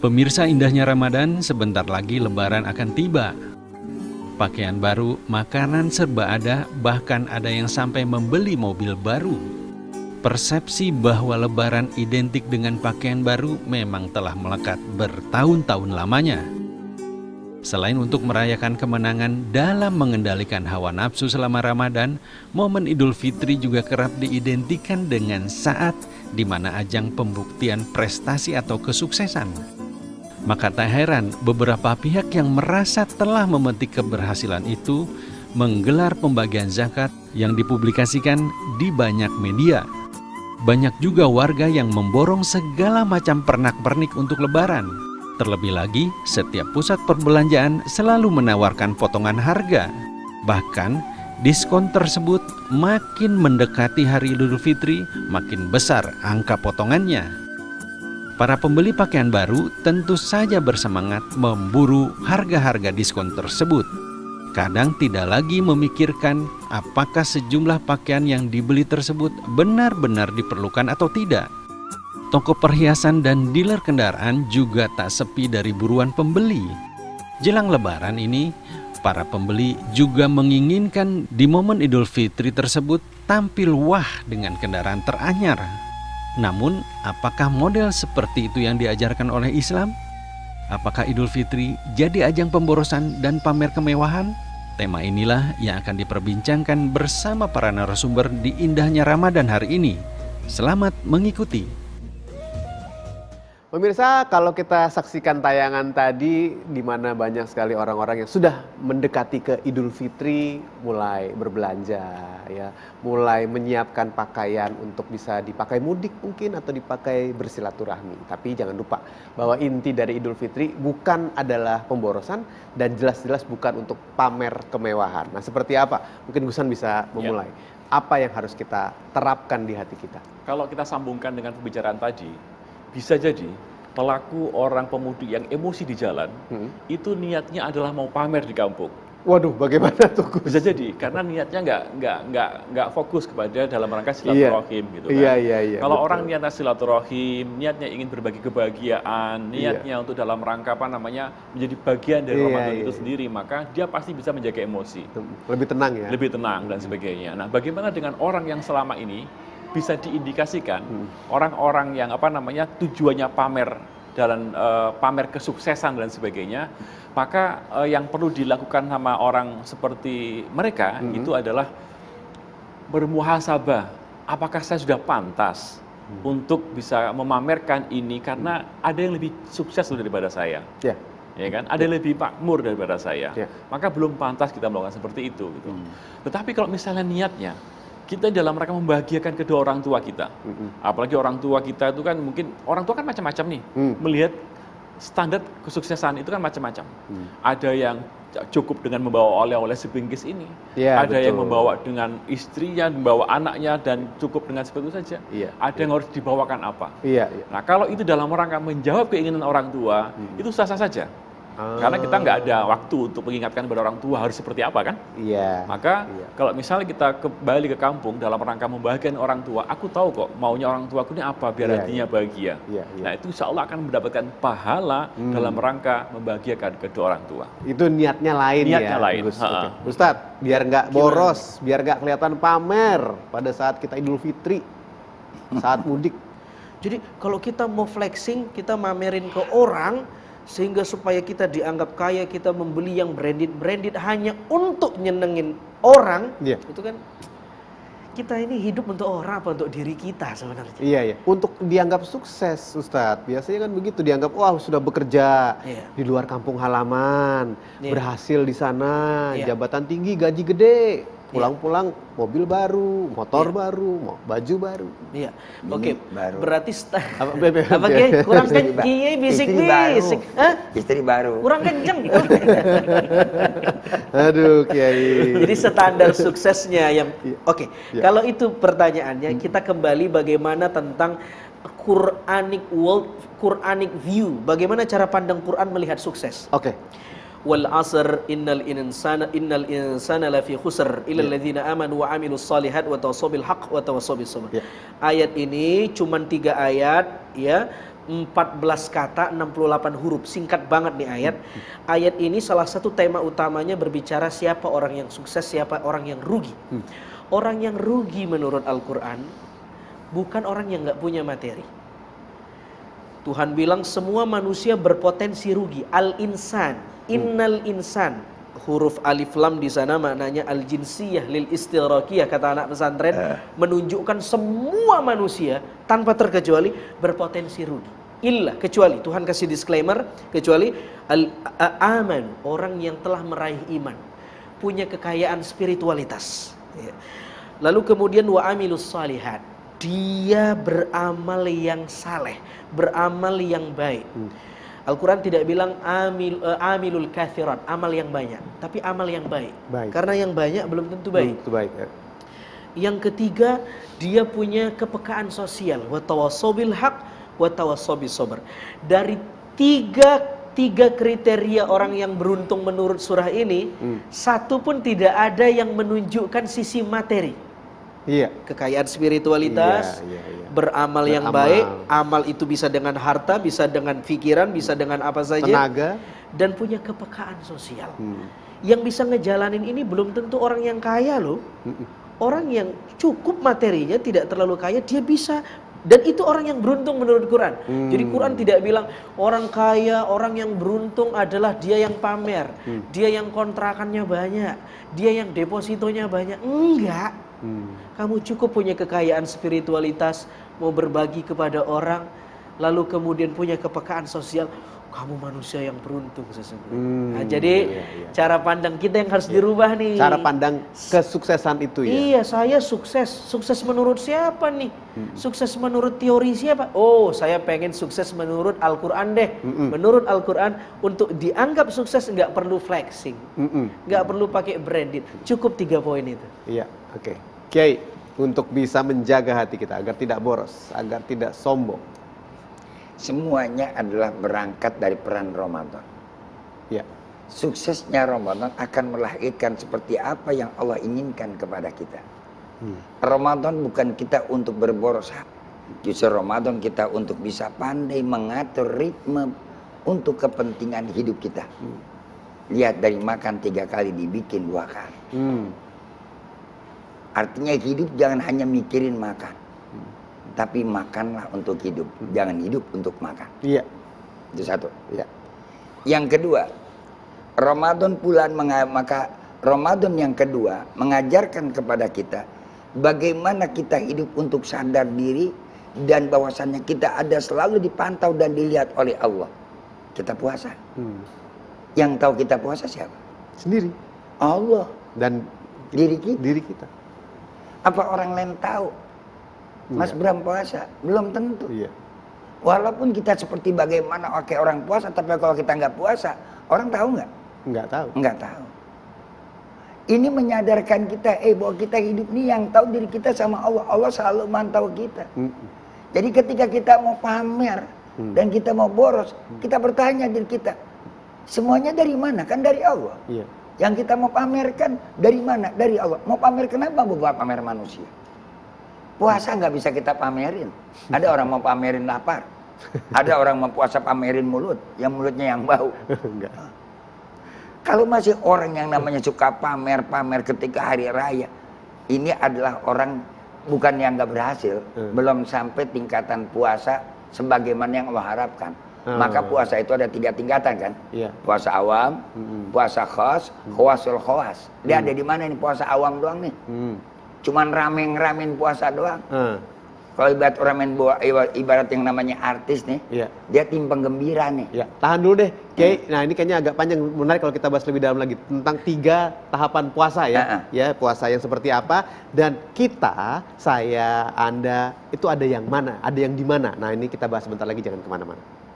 Pemirsa indahnya Ramadan, sebentar lagi Lebaran akan tiba. Pakaian baru, makanan serba ada, bahkan ada yang sampai membeli mobil baru. Persepsi bahwa Lebaran identik dengan pakaian baru memang telah melekat bertahun-tahun lamanya. Selain untuk merayakan kemenangan dalam mengendalikan hawa nafsu selama Ramadan, momen Idul Fitri juga kerap diidentikan dengan saat di mana ajang pembuktian prestasi atau kesuksesan. Maka tak heran beberapa pihak yang merasa telah memetik keberhasilan itu menggelar pembagian zakat yang dipublikasikan di banyak media. Banyak juga warga yang memborong segala macam pernak-pernik untuk Lebaran. Terlebih lagi, setiap pusat perbelanjaan selalu menawarkan potongan harga. Bahkan, diskon tersebut makin mendekati hari Idul Fitri, makin besar angka potongannya. Para pembeli pakaian baru tentu saja bersemangat memburu harga-harga diskon tersebut. Kadang tidak lagi memikirkan apakah sejumlah pakaian yang dibeli tersebut benar-benar diperlukan atau tidak. Toko perhiasan dan dealer kendaraan juga tak sepi dari buruan pembeli. Jelang Lebaran ini, para pembeli juga menginginkan di momen Idul Fitri tersebut tampil wah dengan kendaraan teranyar. Namun, apakah model seperti itu yang diajarkan oleh Islam? Apakah Idul Fitri jadi ajang pemborosan dan pamer kemewahan? Tema inilah yang akan diperbincangkan bersama para narasumber di indahnya Ramadan hari ini. Selamat mengikuti. Pemirsa, kalau kita saksikan tayangan tadi di mana banyak sekali orang-orang yang sudah mendekati ke Idul Fitri, mulai berbelanja ya, mulai menyiapkan pakaian untuk bisa dipakai mudik mungkin atau dipakai bersilaturahmi. Tapi jangan lupa bahwa inti dari Idul Fitri bukan adalah pemborosan dan jelas-jelas bukan untuk pamer kemewahan. Nah, seperti apa? Mungkin Gusan bisa memulai. Apa yang harus kita terapkan di hati kita? Kalau kita sambungkan dengan pembicaraan tadi, bisa jadi pelaku orang pemudik yang emosi di jalan itu niatnya adalah mau pamer di kampung. Waduh, bagaimana tuh Gus? Bisa jadi karena niatnya nggak fokus kepada dalam rangka silaturahim gitu kan. Iya, Kalau betul. orang niatnya silaturahim, niatnya ingin berbagi kebahagiaan, niatnya untuk dalam rangka menjadi bagian dari Ramadan itu sendiri, maka dia pasti bisa menjaga emosi. Lebih tenang ya. Lebih tenang dan sebagainya. Nah, bagaimana dengan orang yang selama ini bisa diindikasikan orang-orang yang tujuannya pamer dan pamer kesuksesan dan sebagainya, maka yang perlu dilakukan sama orang seperti mereka itu adalah bermuhasabah. Apakah saya sudah pantas untuk bisa memamerkan ini karena ada yang lebih sukses daripada saya? Ya kan, ada yang lebih makmur daripada saya. Maka belum pantas kita melakukan seperti itu gitu. Tetapi kalau misalnya niatnya kita dalam rangka membahagiakan kedua orang tua kita, apalagi orang tua kita itu kan mungkin orang tua kan macam-macam nih, melihat standar kesuksesan itu kan macam-macam. Ada yang cukup dengan membawa oleh-oleh sebingkis ini, ada yang membawa dengan istrinya, membawa anaknya dan cukup dengan seperti itu saja. Ada yang harus dibawakan apa. Nah, kalau itu dalam rangka menjawab keinginan orang tua, itu sah-sah saja. Karena kita nggak ada waktu untuk mengingatkan kepada orang tua harus seperti apa kan? Maka kalau misalnya kita kembali ke kampung dalam rangka membahagiakan orang tua, aku tahu kok maunya orang tuaku ini apa biar hatinya bahagia. Nah, itu insya Allah akan mendapatkan pahala dalam rangka membahagiakan kedua orang tua. Itu niatnya lain. Niatnya lain. Gus. Ustadz, biar nggak boros, biar nggak kelihatan pamer pada saat kita Idul Fitri, saat mudik. Jadi kalau kita mau flexing, kita mamerin ke orang, sehingga supaya kita dianggap kaya, kita membeli yang branded hanya untuk nyenengin orang, itu kan kita ini hidup untuk orang apa untuk diri kita sebenarnya? Iya. Untuk dianggap sukses, Ustadz, biasanya kan begitu, dianggap wah sudah bekerja di luar kampung halaman, berhasil di sana, jabatan tinggi, gaji gede, pulang-pulang mobil baru, motor baru, baju baru. Oke, berarti apa kurang kenceng, bisik-bisik. Istri baru. Kurang kenceng. Aduh, Kiai. Jadi standar suksesnya yang kalau itu pertanyaannya, kita kembali bagaimana tentang Quranic world, Quranic view. Bagaimana cara pandang Quran melihat sukses? Wal asr innal insana lafi khusr illa alladzina amanu wa amilus solihat wa tawassaw bil haqq wa tawassaw bis sabr. Ayat ini cuma 3 ayat ya, 14 kata, 68 huruf. Singkat banget nih ayat. Ayat ini salah satu tema utamanya berbicara siapa orang yang sukses, siapa orang yang rugi. Orang yang rugi menurut Al-Quran bukan orang yang gak punya materi. Tuhan bilang semua manusia berpotensi rugi. Al-insan, innal insan. Huruf alif lam di sana maknanya al-jinsiyah lil istighraqiyah, kata anak pesantren, menunjukkan semua manusia tanpa terkecuali berpotensi rugi. Illa, kecuali Tuhan kasih disclaimer, kecuali al-aman, orang yang telah meraih iman, punya kekayaan spiritualitas. Lalu kemudian wa amilus salihat, dia beramal yang saleh, beramal yang baik. Al-Quran tidak bilang amilul kathirat, amal yang banyak, tapi amal yang baik. Karena yang banyak belum tentu baik. Ya. Yang ketiga, dia punya kepekaan sosial. Wa tawassaw bil haq wa tawassaw bis sabr. Dari tiga kriteria orang yang beruntung menurut surah ini, satu pun tidak ada yang menunjukkan sisi materi. Iya. Kekayaan spiritualitas, beramal yang baik, amal itu bisa dengan harta, bisa dengan pikiran, bisa dengan apa saja, tenaga, dan punya kepekaan sosial. Yang bisa ngejalanin ini belum tentu orang yang kaya loh. Orang yang cukup materinya, tidak terlalu kaya, dia bisa. Dan itu orang yang beruntung menurut Quran. Jadi Quran tidak bilang orang kaya, orang yang beruntung adalah dia yang pamer, dia yang kontrakannya banyak, dia yang depositonya banyak. Enggak. Kamu cukup punya kekayaan spiritualitas, mau berbagi kepada orang, lalu kemudian punya kepekaan sosial, kamu manusia yang beruntung sesungguhnya. Nah, jadi cara pandang kita yang harus dirubah nih. Cara pandang kesuksesan itu ya. Iya, saya sukses. Sukses menurut siapa nih? Sukses menurut teori siapa? Oh, saya pengen sukses menurut Al-Quran deh. Menurut Al-Quran, untuk dianggap sukses nggak perlu flexing, nggak perlu pakai branded. Cukup 3 poin itu. Iya, oke. Kiai, untuk bisa menjaga hati kita agar tidak boros, agar tidak sombong. Semuanya adalah berangkat dari peran Ramadan. Ya. Suksesnya Ramadan akan melahirkan seperti apa yang Allah inginkan kepada kita. Ramadan bukan kita untuk berboros. Justru Ramadan kita untuk bisa pandai mengatur ritme untuk kepentingan hidup kita. Lihat dari makan 3 kali dibikin 2 kali. Artinya hidup jangan hanya mikirin makan. Tapi makanlah untuk hidup, jangan hidup untuk makan. Iya. Itu satu. Iya. Yang kedua, Ramadan yang kedua mengajarkan kepada kita bagaimana kita hidup untuk sadar diri dan bahwasannya kita ada selalu dipantau dan dilihat oleh Allah. Kita puasa. Yang tahu kita puasa siapa? Sendiri. Allah. Dan diri kita. Diri kita. Apa orang lain tahu? Mas Bram puasa? Belum tentu. Iya. Walaupun kita seperti bagaimana orang puasa, tapi kalau kita nggak puasa, orang tahu nggak? Nggak tahu. Nggak tahu. Ini menyadarkan kita, bahwa kita hidup ini yang tahu diri kita sama Allah. Allah selalu mantau kita. Jadi ketika kita mau pamer dan kita mau boros, kita bertanya diri kita, semuanya dari mana? Kan dari Allah. Iya. Yang kita mau pamerkan dari mana? Dari Allah. Mau pamer kenapa? Buat pamer manusia. Puasa nggak bisa kita pamerin. Ada orang mau pamerin lapar. Ada orang mau puasa pamerin mulut, yang mulutnya yang bau. Enggak. Kalau masih orang yang namanya suka pamer-pamer ketika hari raya, ini adalah orang bukan yang nggak berhasil, belum sampai tingkatan puasa sebagaimana yang Allah harapkan. Maka puasa itu ada 3 tingkatan kan? Iya. Puasa awam, puasa khas, khawasul khawas. Dia ada di mana nih puasa awam doang nih? Cuman ramen puasa doang. Kalau ibarat yang namanya artis nih, dia tim penggembira nih. Ya, tahan dulu deh, Kiai. Nah, ini kayaknya agak panjang, menarik kalau kita bahas lebih dalam lagi tentang 3 tahapan puasa ya. Ya, puasa yang seperti apa, dan kita, saya, Anda, itu ada yang mana, ada yang di mana. Nah, ini kita bahas sebentar lagi, jangan kemana-mana.